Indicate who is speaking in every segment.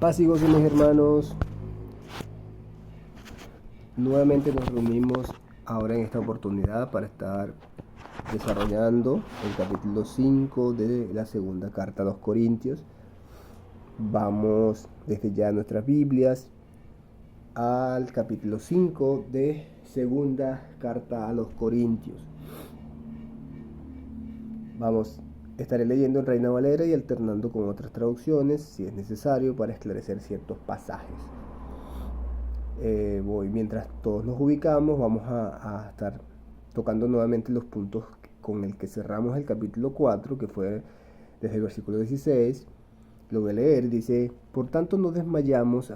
Speaker 1: Paz y gozo, mis hermanos. Nuevamente nos reunimos ahora en esta oportunidad para estar desarrollando el capítulo 5 de la segunda carta a los Corintios. Vamos desde ya nuestras Biblias al capítulo 5 de segunda carta a los Corintios. Estaré leyendo en Reina Valera y alternando con otras traducciones si es necesario para esclarecer ciertos pasajes. Mientras todos nos ubicamos, vamos a estar tocando nuevamente los puntos con el que cerramos el capítulo 4, que fue desde el versículo 16. Lo voy a leer, dice: por tanto no desmayamos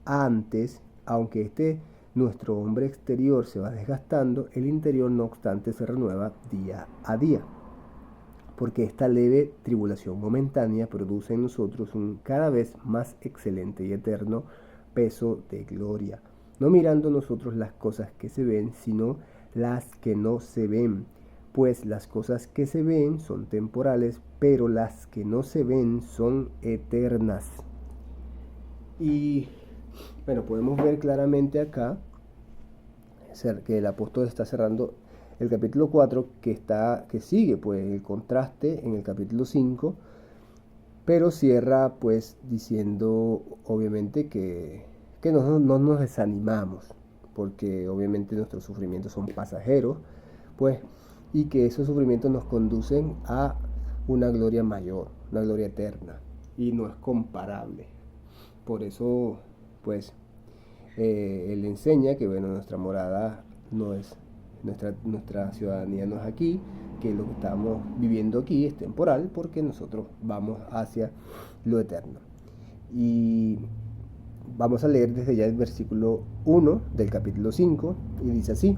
Speaker 1: antes, aunque nuestro hombre exterior se va desgastando, el interior no obstante se renueva día a día. Porque esta leve tribulación momentánea produce en nosotros un cada vez más excelente y eterno peso de gloria, no mirando nosotros las cosas que se ven, sino las que no se ven, pues las cosas que se ven son temporales, pero las que no se ven son eternas. Y bueno, podemos ver claramente acá que el apóstol está cerrando el capítulo 4, que sigue pues el contraste en el capítulo 5, pero cierra pues diciendo obviamente que no nos desanimamos, porque obviamente nuestros sufrimientos son pasajeros, pues, y que esos sufrimientos nos conducen a una gloria mayor, una gloria eterna, y no es comparable. Por eso pues él enseña que bueno, nuestra morada no es nuestra ciudadanía, no es aquí, que lo que estamos viviendo aquí es temporal, porque nosotros vamos hacia lo eterno. Y vamos a leer desde ya el versículo 1 del capítulo 5, y dice así: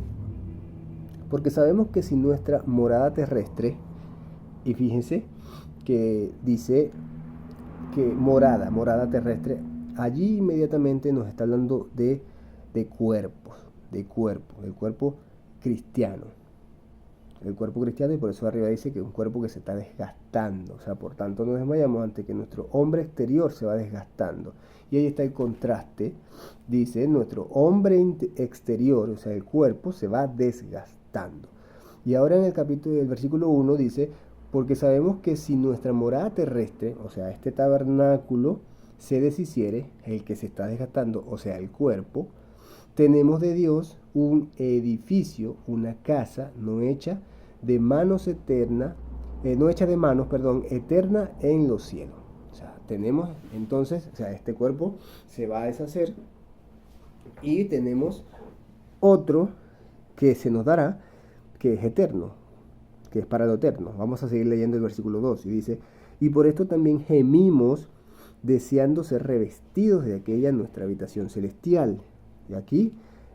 Speaker 1: porque sabemos que si nuestra morada terrestre, y fíjense que dice que morada terrestre, allí inmediatamente nos está hablando de cuerpo, el cuerpo cristiano, y por eso arriba dice que es un cuerpo que se está desgastando. O sea, por tanto no desmayamos ante que nuestro hombre exterior se va desgastando. Y ahí está el contraste, dice: nuestro hombre exterior, o sea, el cuerpo, se va desgastando. Y ahora en el versículo 1 dice: porque sabemos que si nuestra morada terrestre, o sea, este tabernáculo, se deshiciere, el que se está desgastando, o sea, el cuerpo, tenemos de Dios un edificio, una casa no hecha de manos, eterna en los cielos. O sea, tenemos entonces, o sea, este cuerpo se va a deshacer y tenemos otro que se nos dará, que es eterno, que es para lo eterno. Vamos a seguir leyendo el versículo 2 y dice: y por esto también gemimos, deseando ser revestidos de aquella nuestra habitación celestial. Y aquí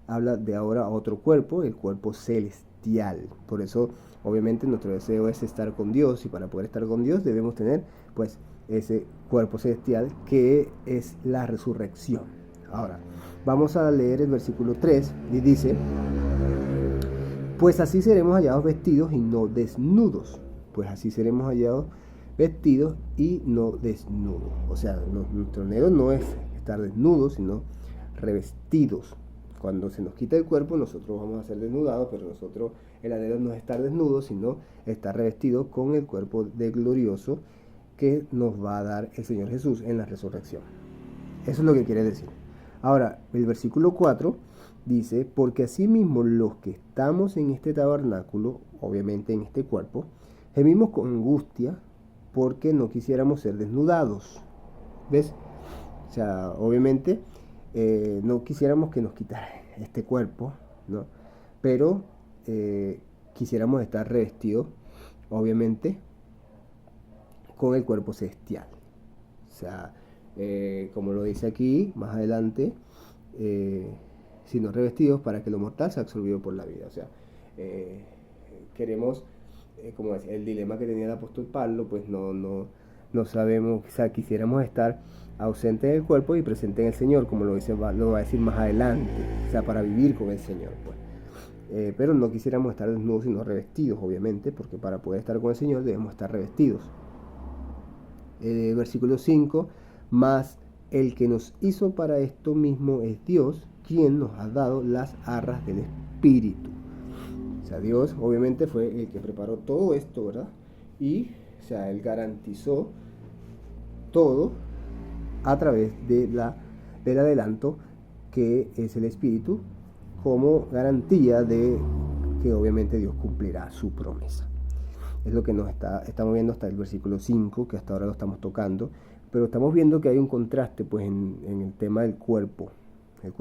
Speaker 1: habla de ahora otro cuerpo, el cuerpo celestial. Por eso, obviamente, nuestro deseo es estar con Dios, y para poder estar con Dios debemos tener pues ese cuerpo celestial, que es la resurrección. Ahora, vamos a leer el versículo 3 y dice: pues así seremos hallados vestidos y no desnudos. Pues así seremos hallados vestidos y no desnudos. O sea, nuestro anhelo no es estar desnudos, sino revestidos. Cuando se nos quita el cuerpo, nosotros vamos a ser desnudados, pero el anhelo no es estar desnudos, sino estar revestidos con el cuerpo de glorioso que nos va a dar el Señor Jesús en la resurrección. Eso es lo que quiere decir. Ahora, el versículo 4 dice: porque asimismo los que estamos en este tabernáculo, obviamente en este cuerpo, gemimos con angustia porque no quisiéramos ser desnudados. ¿Ves? O sea, obviamente no quisiéramos que nos quitara este cuerpo, ¿no? Pero quisiéramos estar revestidos, obviamente, con el cuerpo celestial. O sea, como lo dice aquí más adelante, sino revestidos para que lo mortal sea absorbido por la vida. O sea, queremos, como decía, el dilema que tenía el apóstol Pablo, pues no sabemos, o sea, quisiéramos estar ausente del cuerpo y presente en el Señor, como lo va a decir más adelante, o sea, para vivir con el Señor, pues. Pero no quisiéramos estar desnudos, sino revestidos, obviamente, porque para poder estar con el Señor debemos estar revestidos. Versículo 5: más el que nos hizo para esto mismo es Dios, quien nos ha dado las arras del Espíritu. O sea, Dios obviamente fue el que preparó todo esto, ¿verdad? Y, o sea, Él garantizó todo a través del adelanto que es el Espíritu, como garantía de que obviamente Dios cumplirá su promesa. Es lo que nos estamos viendo hasta el versículo 5, que hasta ahora lo estamos tocando, pero estamos viendo que hay un contraste pues en el tema del cuerpo, que el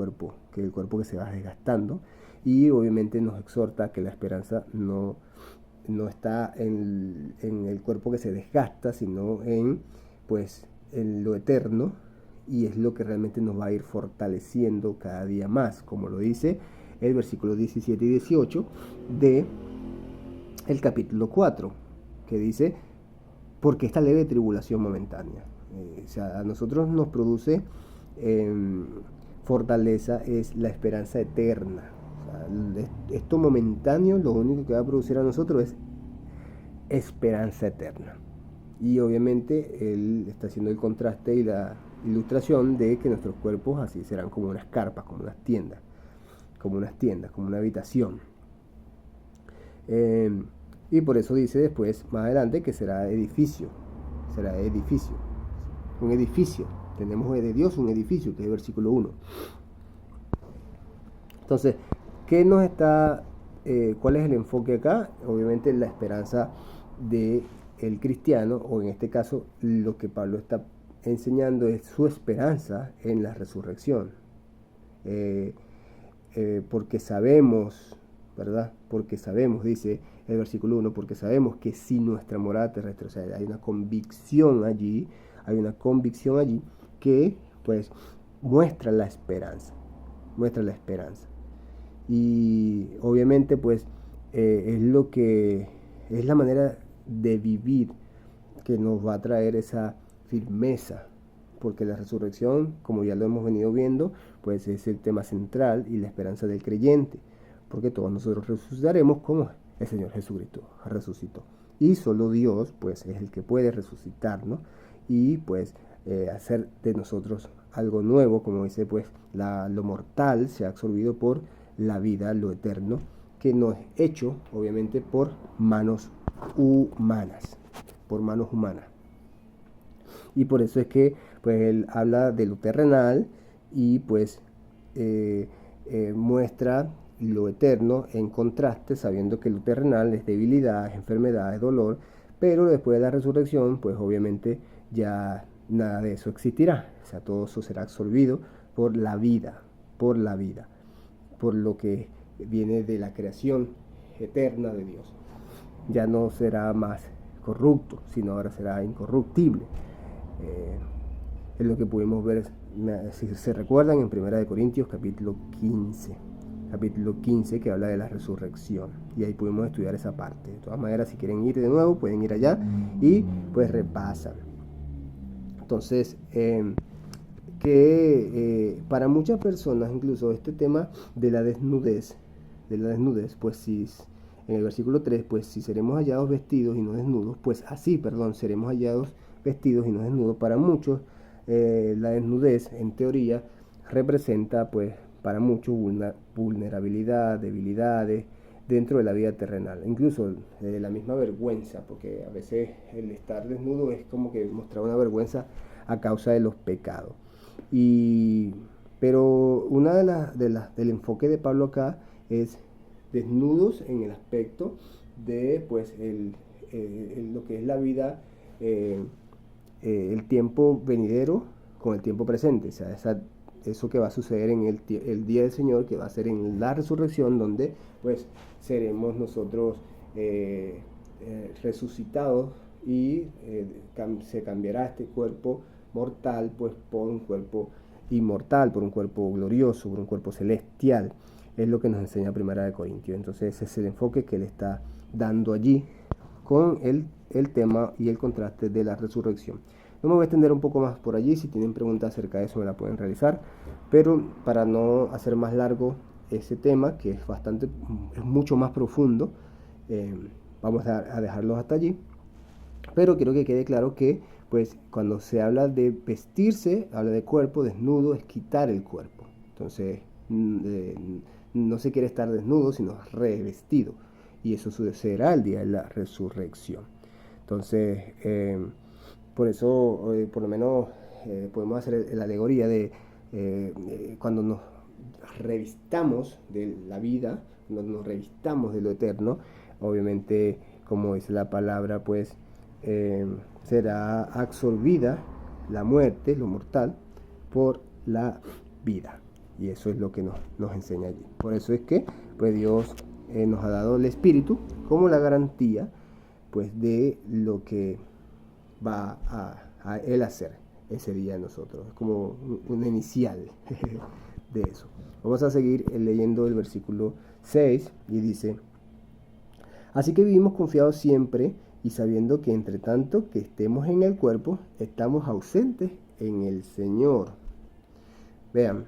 Speaker 1: cuerpo que se va desgastando, y obviamente nos exhorta que la esperanza no está en el cuerpo que se desgasta, sino en lo eterno, y es lo que realmente nos va a ir fortaleciendo cada día más, como lo dice el versículo 17 y 18 de el capítulo 4, que dice, porque esta leve tribulación momentánea, o sea, a nosotros nos produce fortaleza, es la esperanza eterna. O sea, esto momentáneo lo único que va a producir a nosotros es esperanza eterna. Y obviamente él está haciendo el contraste y la ilustración de que nuestros cuerpos así serán como unas carpas, como unas tiendas, como una habitación. Y por eso dice después, más adelante, que será edificio, un edificio. Tenemos de Dios un edificio, que es el versículo 1. Entonces, ¿qué nos está, cuál es el enfoque acá? Obviamente la esperanza del cristiano, o en este caso lo que Pablo está enseñando es su esperanza en la resurrección. Porque sabemos, ¿verdad? Porque sabemos, dice el versículo 1, porque sabemos que si nuestra morada terrestre, o sea, hay una convicción allí que pues muestra la esperanza. Y obviamente pues es la manera de vivir que nos va a traer esa firmeza, porque la resurrección, como ya lo hemos venido viendo, pues es el tema central y la esperanza del creyente, porque todos nosotros resucitaremos como el Señor Jesucristo resucitó. Y solo Dios pues es el que puede resucitarnos y pues hacer de nosotros algo nuevo, como dice pues lo mortal se ha absorbido por la vida, lo eterno, que no es hecho obviamente por manos humanas. Y por eso es que pues él habla de lo terrenal y pues muestra lo eterno en contraste, sabiendo que lo terrenal es debilidad, es enfermedad, es dolor, pero después de la resurrección pues obviamente ya nada de eso existirá. O sea, todo eso será absorbido por la vida, por lo que viene de la creación eterna de Dios. Ya no será más corrupto, sino ahora será incorruptible. Es lo que pudimos ver, si se recuerdan, en 1 Corintios capítulo 15, que habla de la resurrección, y ahí pudimos estudiar esa parte. De todas maneras, si quieren ir de nuevo, pueden ir allá y pues repasan. Entonces, para muchas personas, incluso este tema de la desnudez, pues si en el versículo 3, pues si seremos hallados vestidos y no desnudos, seremos hallados vestidos y no desnudos. Para muchos, la desnudez, en teoría, representa, pues, para muchos vulnerabilidad, debilidades dentro de la vida terrenal. Incluso la misma vergüenza, porque a veces el estar desnudo es como que mostrar una vergüenza a causa de los pecados. Pero una del enfoque de Pablo acá es desnudos en el aspecto de pues lo que es la vida, el tiempo venidero con el tiempo presente, o sea, eso que va a suceder en el día del Señor, que va a ser en la resurrección, donde pues seremos nosotros resucitados y se cambiará este cuerpo mortal pues por un cuerpo inmortal, por un cuerpo glorioso, por un cuerpo celestial. Es lo que nos enseña 1 Corintios. Entonces ese es el enfoque que él está dando allí con el tema y el contraste de la resurrección. No me voy a extender un poco más por allí. Si tienen preguntas acerca de eso me la pueden realizar, pero para no hacer más largo ese tema, que es mucho más profundo, vamos a dejarlos hasta allí. Pero quiero que quede claro que pues cuando se habla de vestirse, habla de cuerpo desnudo, es quitar el cuerpo. Entonces, no se quiere estar desnudo, sino revestido. Y eso sucederá el día de la resurrección. Entonces, por eso, por lo menos, podemos hacer la alegoría de cuando nos revistamos de la vida, cuando nos revistamos de lo eterno, obviamente, como dice la palabra, pues será absorbida la muerte, lo mortal, por la vida. Y eso es lo que nos enseña allí. Por eso es que pues Dios nos ha dado el Espíritu como la garantía pues de lo que va a Él hacer ese día en nosotros. Es como una inicial de eso. Vamos a seguir leyendo el versículo 6 y dice: así que vivimos confiados siempre y sabiendo que entre tanto que estemos en el cuerpo, estamos ausentes en el Señor. Vean,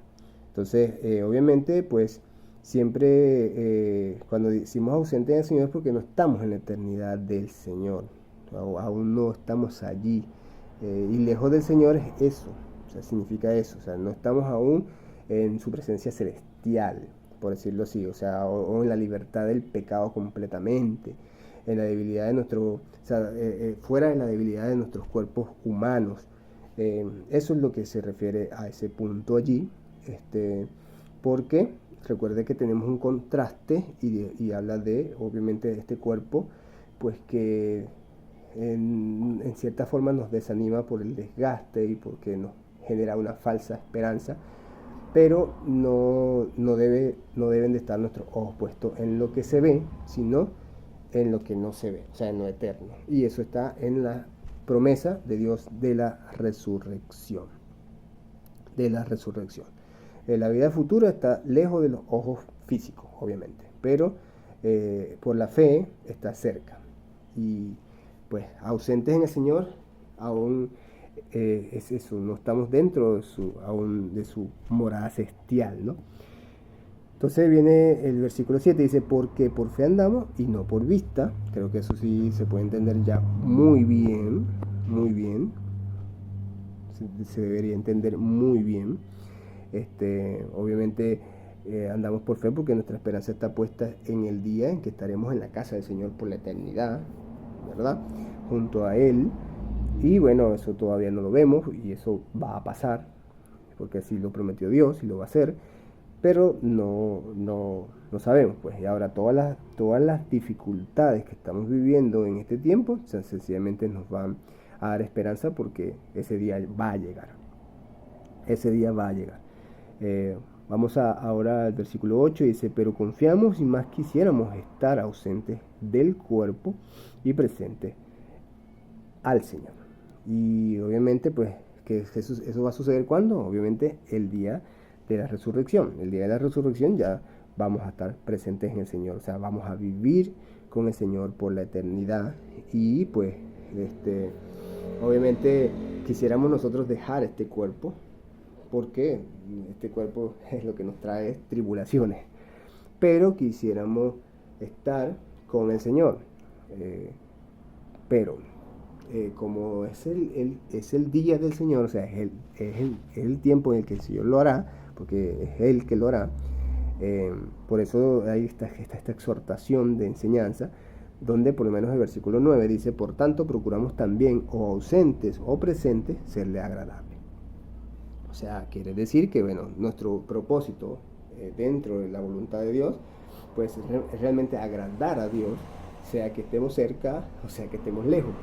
Speaker 1: entonces obviamente pues siempre cuando decimos ausentes en el Señor es porque no estamos en la eternidad del Señor, aún no estamos allí, y lejos del Señor es eso, o sea, significa eso, o sea, no estamos aún en su presencia celestial, por decirlo así, o sea, o en la libertad del pecado completamente, en la debilidad de nuestro, fuera de la debilidad de nuestros cuerpos humanos. Eso es lo que se refiere a ese punto allí, porque recuerde que tenemos un contraste y habla de, obviamente, de este cuerpo, pues que en cierta forma nos desanima por el desgaste y porque nos genera una falsa esperanza, pero no deben de estar nuestros ojos puestos en lo que se ve, sino en lo que no se ve, o sea, en lo eterno. Y eso está en la promesa de Dios de la resurrección. La vida futura está lejos de los ojos físicos, obviamente, pero por la fe está cerca. Y pues ausentes en el Señor, aún es eso, no estamos dentro aún de su morada celestial, ¿no? Entonces viene el versículo 7, dice: porque por fe andamos y no por vista. Creo que eso sí se puede entender ya muy bien, se debería entender muy bien. Obviamente andamos por fe porque nuestra esperanza está puesta en el día en que estaremos en la casa del Señor por la eternidad, ¿verdad? Junto a Él. Y bueno, eso todavía no lo vemos y eso va a pasar, porque así lo prometió Dios y lo va a hacer, pero no sabemos, pues. Y ahora todas las dificultades que estamos viviendo en este tiempo, sencillamente nos van a dar esperanza porque ese día va a llegar. Vamos ahora al versículo 8, dice: pero confiamos y más quisiéramos estar ausentes del cuerpo y presentes al Señor. Y obviamente pues que eso va a suceder ¿cuándo? Obviamente el día de la resurrección. El día de la resurrección ya vamos a estar presentes en el Señor, o sea, vamos a vivir con el Señor por la eternidad. Y pues obviamente quisiéramos nosotros dejar este cuerpo, porque este cuerpo es lo que nos trae tribulaciones, pero quisiéramos estar con el Señor, pero como es el día del Señor, o sea, es el tiempo en el que el Señor lo hará, porque es Él que lo hará. Por eso ahí está esta exhortación de enseñanza, donde por lo menos el versículo 9 dice: por tanto procuramos también, o ausentes o presentes, serle agradable. O sea, quiere decir que bueno, nuestro propósito dentro de la voluntad de Dios pues es realmente agradar a Dios, sea que estemos cerca o sea que estemos lejos,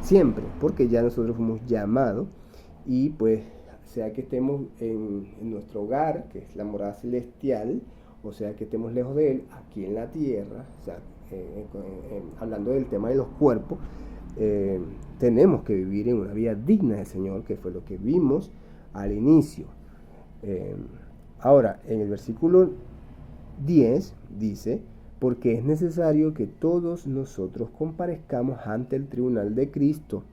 Speaker 1: siempre, porque ya nosotros fuimos llamados. Y pues sea que estemos en nuestro hogar, que es la morada celestial, o sea que estemos lejos de Él, aquí en la tierra, o sea, hablando del tema de los cuerpos, tenemos que vivir en una vida digna del Señor, que fue lo que vimos al inicio. Ahora, en el versículo 10 dice: porque es necesario que todos nosotros comparezcamos ante el tribunal de Cristo,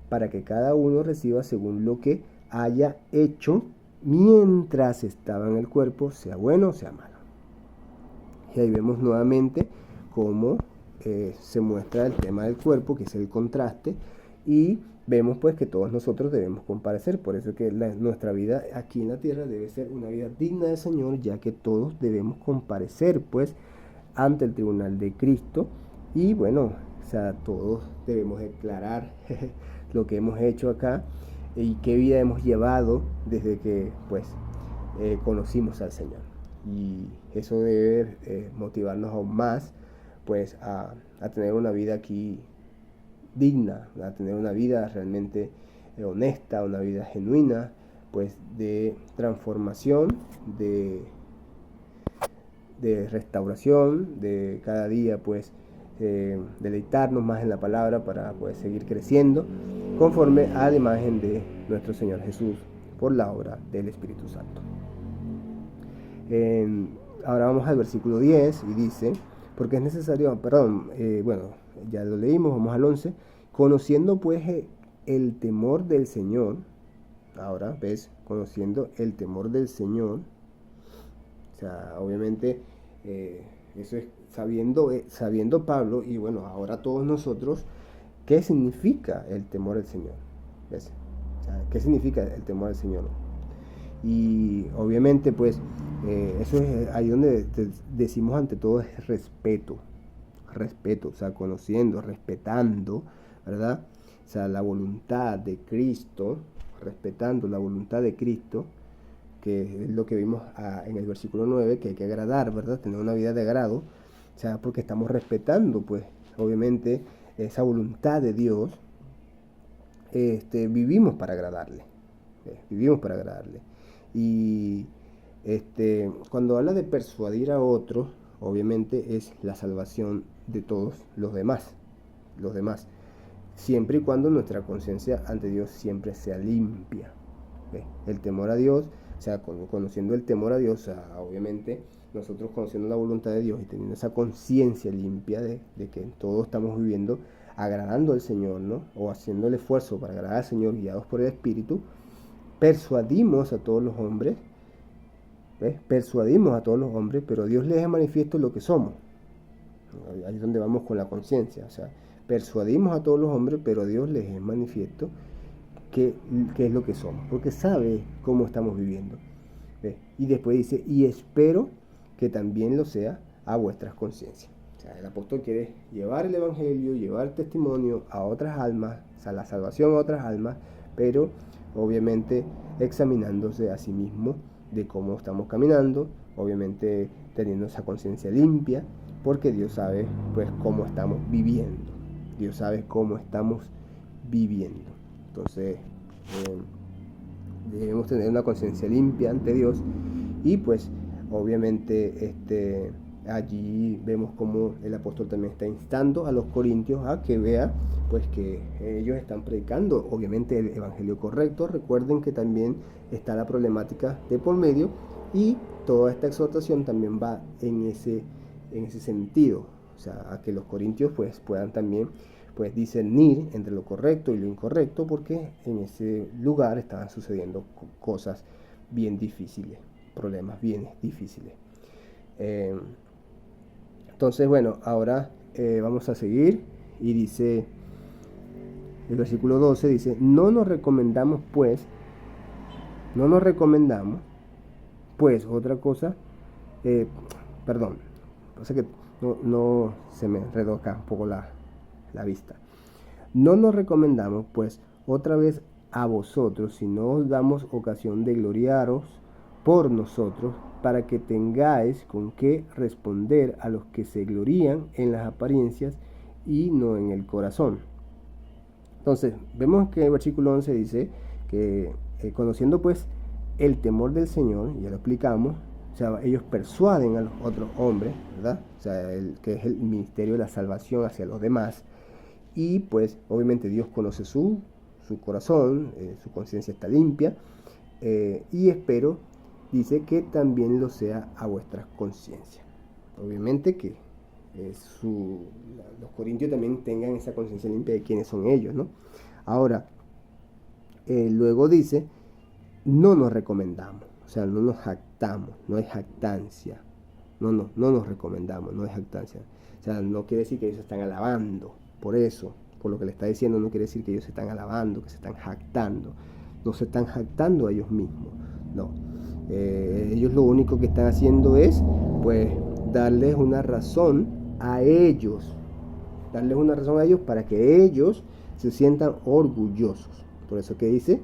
Speaker 1: para que cada uno reciba según lo que haya hecho mientras estaba en el cuerpo, sea bueno o sea malo. Y ahí vemos nuevamente cómo se muestra el tema del cuerpo, que es el contraste, y vemos pues que todos nosotros debemos comparecer. Por eso que nuestra vida aquí en la tierra debe ser una vida digna del Señor, ya que todos debemos comparecer pues ante el tribunal de Cristo. Y bueno, o sea, todos debemos declarar lo que hemos hecho acá y qué vida hemos llevado desde que pues conocimos al Señor. Y eso debe motivarnos aún más pues a tener una vida aquí digna, a tener una vida realmente honesta, una vida genuina, pues de transformación, de restauración, de cada día pues deleitarnos más en la palabra para pues seguir creciendo conforme a la imagen de nuestro Señor Jesús por la obra del Espíritu Santo. Ahora vamos al versículo 10 y dice, porque es necesario, bueno, ya lo leímos, vamos al 11, conociendo pues el temor del Señor. Ahora, ¿ves? Conociendo el temor del Señor. O sea, obviamente, eso es sabiendo Pablo, y bueno, ahora todos nosotros, ¿qué significa el temor del Señor? ¿Ves? O sea, ¿qué significa el temor del Señor? Y obviamente, pues, eso es ahí donde decimos ante todo es respeto, o sea, conociendo, respetando, ¿verdad? O sea, la voluntad de Cristo, respetando la voluntad de Cristo, que es lo que vimos en el versículo 9, que hay que agradar, ¿verdad? Tener una vida de agrado, o sea, porque estamos respetando, pues, obviamente, esa voluntad de Dios. Vivimos para agradarle, y cuando habla de persuadir a otros, obviamente es la salvación de todos los demás, siempre y cuando nuestra conciencia ante Dios siempre sea limpia. El temor a Dios, o sea, conociendo el temor a Dios, o sea, obviamente nosotros conociendo la voluntad de Dios y teniendo esa conciencia limpia de que todos estamos viviendo agradando al Señor, ¿no? O haciendo el esfuerzo para agradar al Señor, guiados por el Espíritu, persuadimos a todos los hombres, pero Dios les es manifiesto lo que somos. Ahí es donde vamos con la conciencia, o sea, persuadimos a todos los hombres, pero Dios les es manifiesto qué es lo que somos, porque sabe cómo estamos viviendo. Y después dice, y espero que también lo sea a vuestras conciencias. O sea, el apóstol quiere llevar el evangelio, llevar el testimonio a otras almas, o sea, la salvación a otras almas, pero obviamente examinándose a sí mismo de cómo estamos caminando, obviamente teniendo esa conciencia limpia, porque Dios sabe pues cómo estamos viviendo. Entonces debemos tener una conciencia limpia ante Dios, y pues obviamente allí vemos como el apóstol también está instando a los corintios a que vea pues que ellos están predicando obviamente el evangelio correcto. Recuerden que también está la problemática de por medio, y toda esta exhortación también va en ese sentido, o sea, a que los corintios pues puedan también pues discernir entre lo correcto y lo incorrecto, porque en ese lugar estaban sucediendo cosas bien difíciles, problemas bien difíciles. Entonces, bueno, ahora vamos a seguir, y dice, el versículo 12 dice, no nos recomendamos otra cosa, pasa que no se me enredó acá un poco la vista. No nos recomendamos pues otra vez a vosotros, si no os damos ocasión de gloriaros por nosotros, para que tengáis con qué responder a los que se glorían en las apariencias y no en el corazón. Entonces, vemos que el versículo 11 dice que conociendo pues el temor del Señor, ya lo explicamos, o sea, ellos persuaden a los otros hombres, ¿verdad? O sea, que es el ministerio de la salvación hacia los demás. Y pues obviamente Dios conoce su corazón, su conciencia está limpia, y espero, dice, que también lo sea a vuestras conciencias. Obviamente que los corintios también tengan esa conciencia limpia de quiénes son ellos, ¿no? Ahora, luego dice, no nos recomendamos, o sea, no nos jactamos, no es jactancia, no nos recomendamos, no es jactancia. O sea, no quiere decir que ellos están alabando por eso, por lo que le está diciendo, no quiere decir que ellos se están alabando, que se están jactando. No se están jactando a ellos mismos, no. Ellos lo único que están haciendo es, pues, darles una razón a ellos. Darles una razón a ellos para que ellos se sientan orgullosos. Por eso que dice,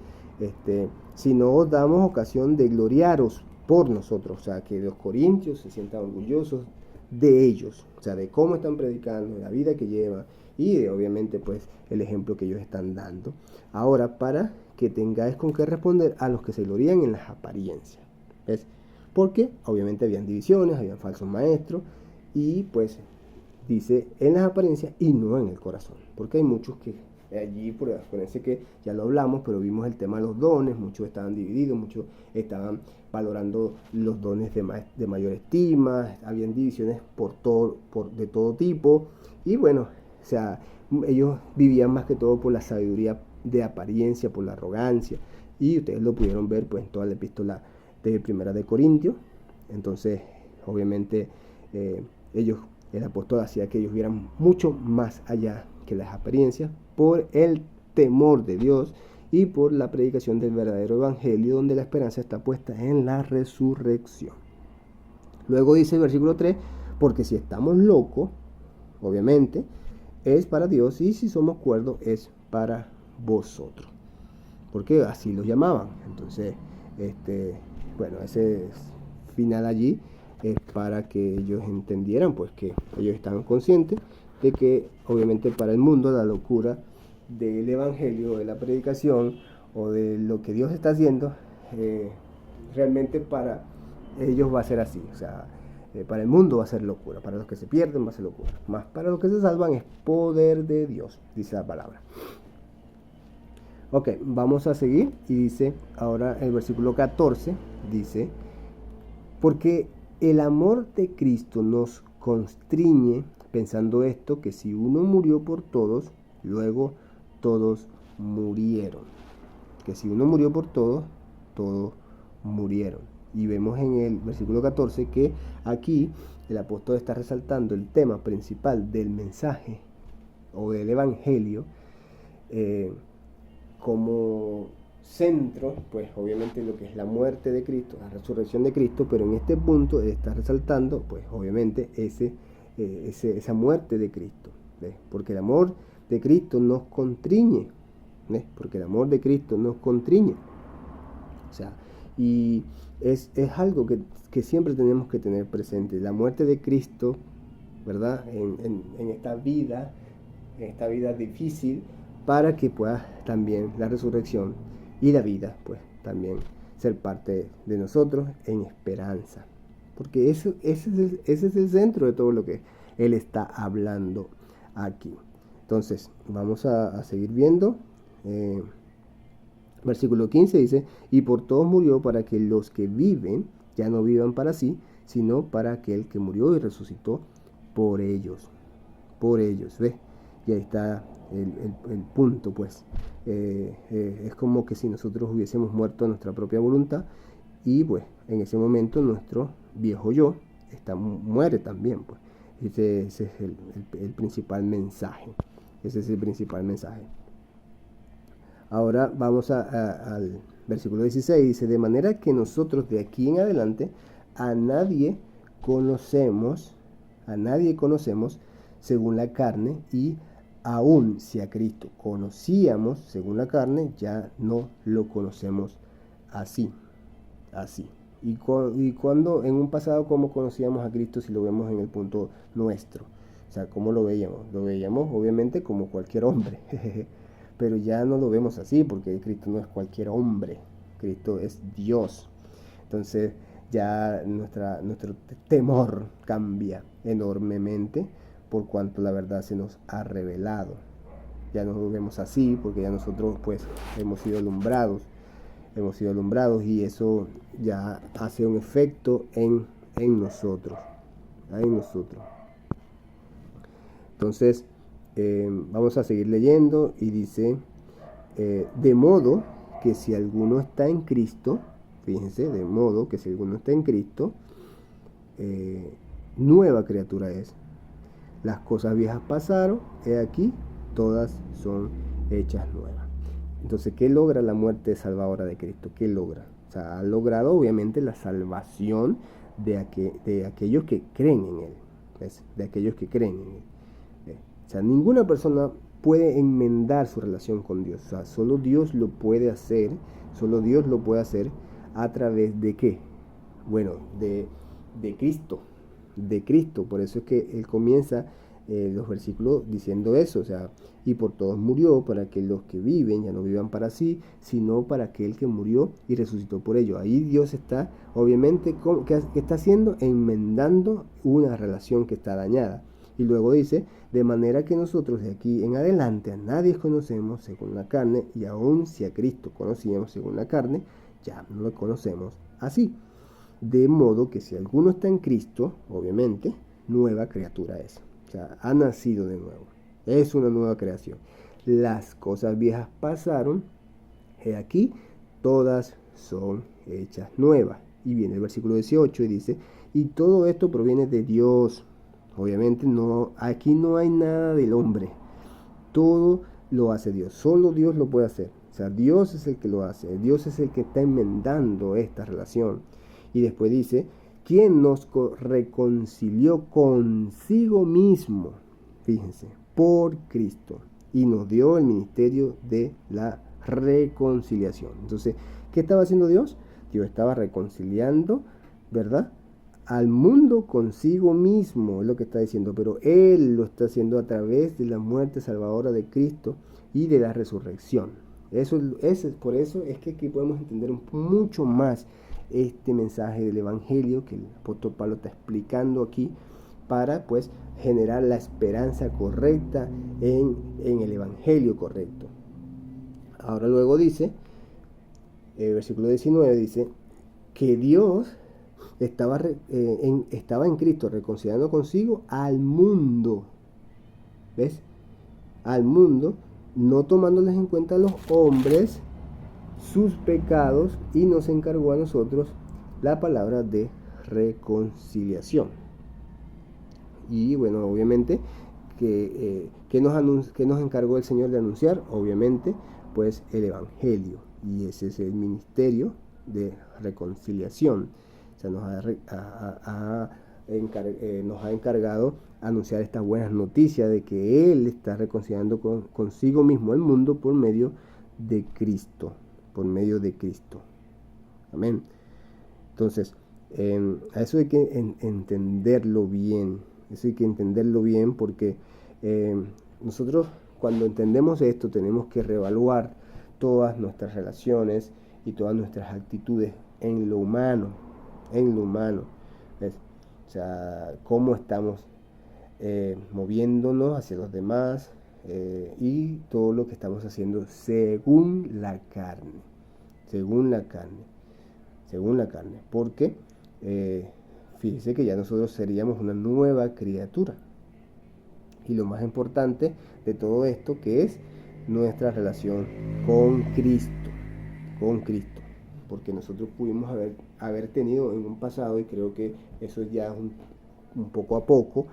Speaker 1: si no os damos ocasión de gloriaros por nosotros, o sea, que los corintios se sientan orgullosos de ellos, o sea, de cómo están predicando, de la vida que llevan y de, obviamente, pues, el ejemplo que ellos están dando. Ahora, para que tengáis con qué responder a los que se glorían en las apariencias, ¿ves? Porque obviamente habían divisiones, habían falsos maestros y pues dice en las apariencias y no en el corazón, porque hay muchos que allí, por acuérdense que ya lo hablamos, pero vimos el tema de los dones, muchos estaban divididos, muchos estaban valorando los dones de mayor estima, habían divisiones de todo tipo, y bueno, o sea, ellos vivían más que todo por la sabiduría de apariencia, por la arrogancia, y ustedes lo pudieron ver pues en toda la epístola de Primera de Corintios. Entonces, obviamente, el apóstol hacía que ellos vieran mucho más allá que las apariencias por el temor de Dios y por la predicación del verdadero evangelio, donde la esperanza está puesta en la resurrección. Luego dice el versículo 3, porque si estamos locos, obviamente, es para Dios, y si somos cuerdos, es para vosotros. Porque así los llamaban. Entonces, bueno, ese final allí es para que ellos entendieran pues que ellos estaban conscientes de que obviamente para el mundo la locura del evangelio, de la predicación o de lo que Dios está haciendo, realmente para ellos va a ser así, o sea, para el mundo va a ser locura, para los que se pierden va a ser locura, más para los que se salvan es poder de Dios, dice la palabra. Ok, vamos a seguir y dice ahora el versículo 14, dice, porque el amor de Cristo nos constriñe, pensando esto, que si uno murió por todos, luego todos murieron. Que si uno murió por todos, todos murieron. Y vemos en el versículo 14 que aquí el apóstol está resaltando el tema principal del mensaje o del evangelio, como centro, pues obviamente lo que es la muerte de Cristo, la resurrección de Cristo, pero en este punto está resaltando, pues obviamente esa muerte de Cristo, ¿ves? Porque el amor de Cristo nos constriñe, ¿ves? Porque el amor de Cristo nos constriñe, o sea, y es algo que siempre tenemos que tener presente, la muerte de Cristo, ¿verdad? En esta vida difícil, para que pueda también la resurrección y la vida, pues también ser parte de nosotros en esperanza. Porque ese es el centro de todo lo que Él está hablando aquí. Entonces, vamos a seguir viendo. Versículo 15 dice, y por todos murió para que los que viven ya no vivan para sí, sino para aquel que murió y resucitó por ellos. Por ellos, ¿ves? Y ahí está el punto, pues. Es como que si nosotros hubiésemos muerto a nuestra propia voluntad y pues en ese momento nuestro viejo yo muere también, pues. Ese es el principal mensaje. Ese es el principal mensaje. Ahora vamos al versículo 16, dice, de manera que nosotros de aquí en adelante a nadie conocemos según la carne, y aún si a Cristo conocíamos según la carne, ya no lo conocemos así. Y cuando en un pasado, ¿cómo conocíamos a Cristo si lo vemos en el punto nuestro? O sea, ¿cómo lo veíamos? Lo veíamos obviamente como cualquier hombre, pero ya no lo vemos así, porque Cristo no es cualquier hombre, Cristo es Dios. Entonces ya nuestro temor cambia enormemente, por cuanto la verdad se nos ha revelado. Ya no lo vemos así, porque ya nosotros pues hemos sido alumbrados, y eso ya hace un efecto en nosotros, Entonces, vamos a seguir leyendo y dice, de modo que si alguno está en Cristo, fíjense, de modo que si alguno está en Cristo, nueva criatura es. Las cosas viejas pasaron, he aquí, todas son hechas nuevas. Entonces, ¿qué logra la muerte salvadora de Cristo? ¿Qué logra? O sea, ha logrado obviamente la salvación de aquellos que creen en Él. ¿Ves? De aquellos que creen en Él. ¿Ves? O sea, ninguna persona puede enmendar su relación con Dios. O sea, solo Dios lo puede hacer. Solo Dios lo puede hacer a través de ¿qué? Bueno, de Cristo. De Cristo. Por eso es que Él comienza los versículos diciendo eso, o sea, y por todos murió, para que los que viven ya no vivan para sí, sino para aquel que murió y resucitó por ello. Ahí Dios está, obviamente, ¿qué está haciendo? Enmendando una relación que está dañada. Y luego dice, de manera que nosotros de aquí en adelante a nadie conocemos según la carne, y aun si a Cristo conocíamos según la carne, ya no lo conocemos así. De modo que si alguno está en Cristo, obviamente, nueva criatura es. O sea, ha nacido de nuevo. Es una nueva creación. Las cosas viejas pasaron. He aquí, todas son hechas nuevas. Y viene el versículo 18 y dice, y todo esto proviene de Dios. Obviamente aquí no hay nada del hombre. Todo lo hace Dios. Solo Dios lo puede hacer. O sea, Dios es el que lo hace. Dios es el que está enmendando esta relación. Y después dice, ¿quién nos reconcilió consigo mismo? Fíjense, por Cristo. Y nos dio el ministerio de la reconciliación. Entonces, ¿qué estaba haciendo Dios? Dios estaba reconciliando, ¿verdad?, al mundo consigo mismo, es lo que está diciendo. Pero Él lo está haciendo a través de la muerte salvadora de Cristo y de la resurrección. Por eso es que aquí podemos entender mucho más este mensaje del Evangelio que el apóstol Pablo está explicando aquí, para pues generar la esperanza correcta en el Evangelio correcto. Ahora luego dice, versículo 19 dice, que Dios estaba en Cristo reconciliando consigo al mundo. ¿Ves? Al mundo, no tomándoles en cuenta a los hombres sus pecados, y nos encargó a nosotros la palabra de reconciliación. Y bueno, obviamente que nos encargó el Señor de anunciar, obviamente, pues el Evangelio, y ese es el ministerio de reconciliación. O sea, nos ha encargado anunciar estas buenas noticias de que Él está reconciliando consigo mismo el mundo por medio de Cristo. Por medio de Cristo. Amén. Entonces, a eso hay que entenderlo bien. Eso hay que entenderlo bien, porque nosotros, cuando entendemos esto, tenemos que reevaluar todas nuestras relaciones y todas nuestras actitudes en lo humano. En lo humano. ¿Ves? O sea, cómo estamos moviéndonos hacia los demás, y todo lo que estamos haciendo según la carne. Según la carne. Porque fíjese que ya nosotros seríamos una nueva criatura. Y lo más importante de todo esto, que es nuestra relación con Cristo. Con Cristo. Porque nosotros pudimos haber tenido en un pasado, y creo que eso ya es un poco a poco,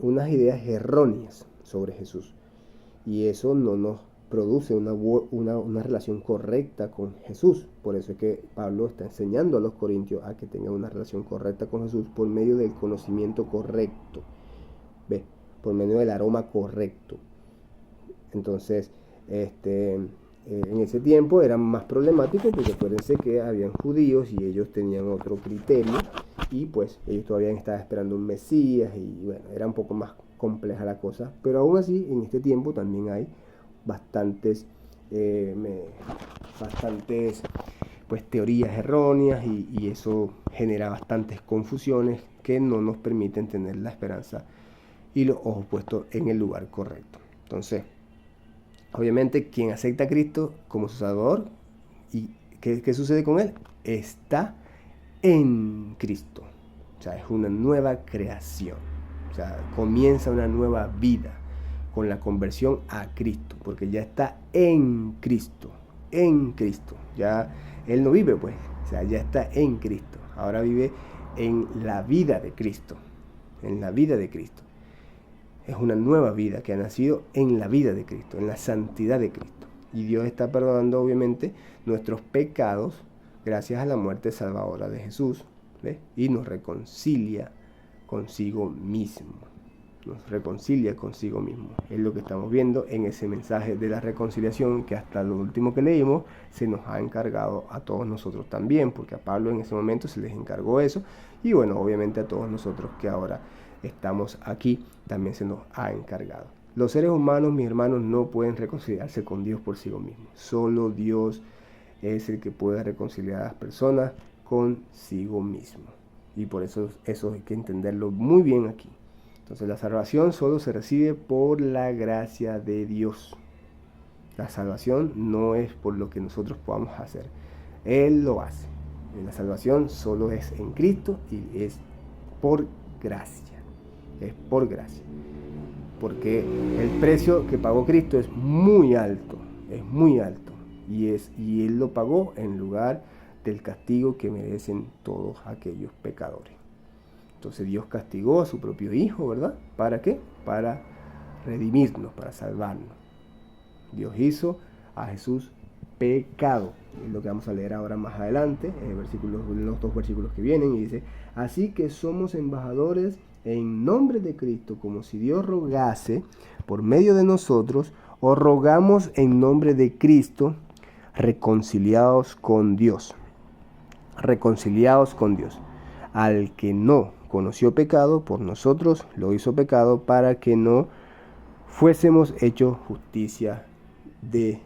Speaker 1: unas ideas erróneas sobre Jesús. Y eso no nos produce una relación correcta con Jesús. Por eso es que Pablo está enseñando a los corintios a que tengan una relación correcta con Jesús por medio del conocimiento correcto. ¿Ve? Por medio del aroma correcto. Entonces, en ese tiempo era más problemático, porque acuérdense que habían judíos y ellos tenían otro criterio, y pues ellos todavía estaban esperando un Mesías, y bueno, era un poco más compleja la cosa. Pero aún así, en este tiempo también hay bastantes pues teorías erróneas, y eso genera bastantes confusiones que no nos permiten tener la esperanza y los ojos puestos en el lugar correcto. Entonces, obviamente, quien acepta a Cristo como su Salvador, ¿y qué sucede con él? Está en Cristo. O sea, es una nueva creación. O sea, comienza una nueva vida con la conversión a Cristo, porque ya está en Cristo. En Cristo. Ya él no vive, pues. O sea, ya está en Cristo. Ahora vive en la vida de Cristo. En la vida de Cristo. es una nueva vida que ha nacido en la vida de Cristo, en la santidad de Cristo. Y Dios está perdonando obviamente nuestros pecados gracias a la muerte salvadora de Jesús, ¿ves? Y nos reconcilia consigo mismo. Nos reconcilia consigo mismo. Es lo que estamos viendo en ese mensaje de la reconciliación que hasta lo último que leímos se nos ha encargado a todos nosotros también, porque a Pablo en ese momento se les encargó eso, y bueno, obviamente a todos nosotros que ahora estamos aquí también se nos ha encargado. Los seres humanos, mis hermanos, no pueden reconciliarse con Dios por sí mismos. Solo Dios es el que puede reconciliar a las personas consigo mismo. Y por eso hay que entenderlo muy bien aquí. Entonces la salvación solo se recibe por la gracia de Dios. La salvación no es por lo que nosotros podamos hacer. Él lo hace. La salvación solo es en Cristo y es por gracia. Es por gracia. Porque el precio que pagó Cristo es muy alto. Es muy alto. Y Él lo pagó en lugar del castigo que merecen todos aquellos pecadores. Entonces Dios castigó a su propio Hijo, ¿verdad? ¿Para qué? Para redimirnos, para salvarnos. Dios hizo a Jesús pecado. Es lo que vamos a leer ahora más adelante, los 2 versículos que vienen, y dice: así que somos embajadores en nombre de Cristo, como si Dios rogase por medio de nosotros, o rogamos en nombre de Cristo, reconciliados con Dios. Reconciliados con Dios. Al que no conoció pecado, por nosotros lo hizo pecado, para que no fuésemos hechos justicia de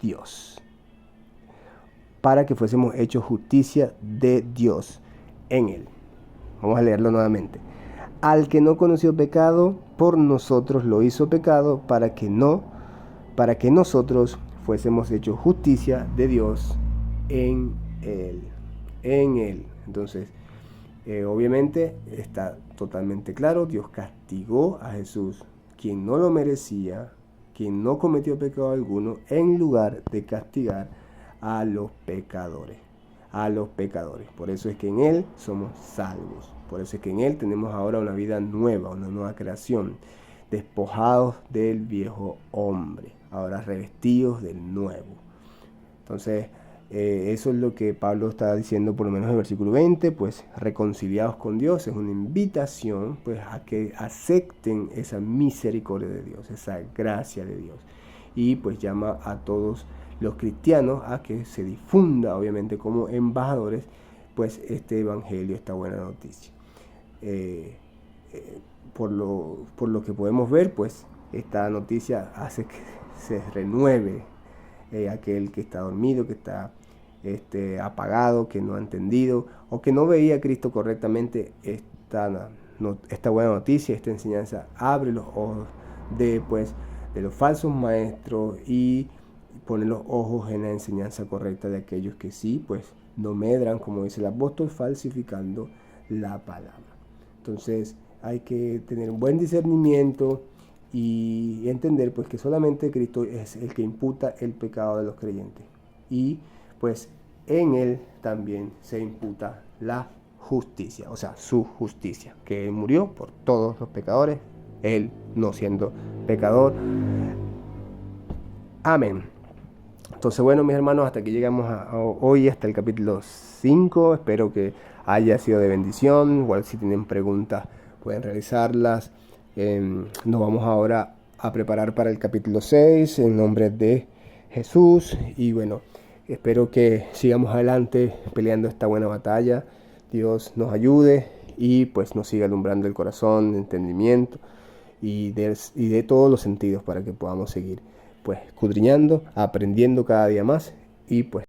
Speaker 1: Dios. Para que fuésemos hechos justicia de Dios en Él. Vamos a leerlo nuevamente. Al que no conoció pecado, por nosotros lo hizo pecado, para que nosotros fuésemos hechos justicia de Dios en Él. En Él. Entonces, obviamente está totalmente claro, Dios castigó a Jesús, quien no lo merecía, quien no cometió pecado alguno, en lugar de castigar a los pecadores. A los pecadores. Por eso es que en Él somos salvos. Por eso es que en Él tenemos ahora una vida nueva, una nueva creación, despojados del viejo hombre, ahora revestidos del nuevo. Entonces, eso es lo que Pablo está diciendo, por lo menos en el versículo 20, pues reconciliados con Dios. Es una invitación pues a que acepten esa misericordia de Dios, esa gracia de Dios, y pues llama a todos los cristianos a que se difunda, obviamente como embajadores, pues este evangelio, esta buena noticia. Por lo que podemos ver, pues esta noticia hace que se renueve aquel que está dormido, que está apagado, que no ha entendido o que no veía a Cristo correctamente. Esta buena noticia, esta enseñanza abre los ojos de los falsos maestros y pone los ojos en la enseñanza correcta de aquellos que sí, pues no medran, como dice el apóstol, falsificando la palabra. Entonces hay que tener un buen discernimiento y entender pues que solamente Cristo es el que imputa el pecado de los creyentes, y pues en Él también se imputa la justicia, o sea, su justicia, que Él murió por todos los pecadores, Él no siendo pecador. Amén. Entonces, bueno, mis hermanos, hasta aquí llegamos hoy, hasta el capítulo 5. Espero que haya sido de bendición. Igual si tienen preguntas pueden realizarlas. Nos vamos ahora a preparar para el capítulo 6 en nombre de Jesús. Y bueno, espero que sigamos adelante peleando esta buena batalla. Dios nos ayude y pues nos siga alumbrando el corazón, el entendimiento y de todos los sentidos, para que podamos seguir pues escudriñando, aprendiendo cada día más y pues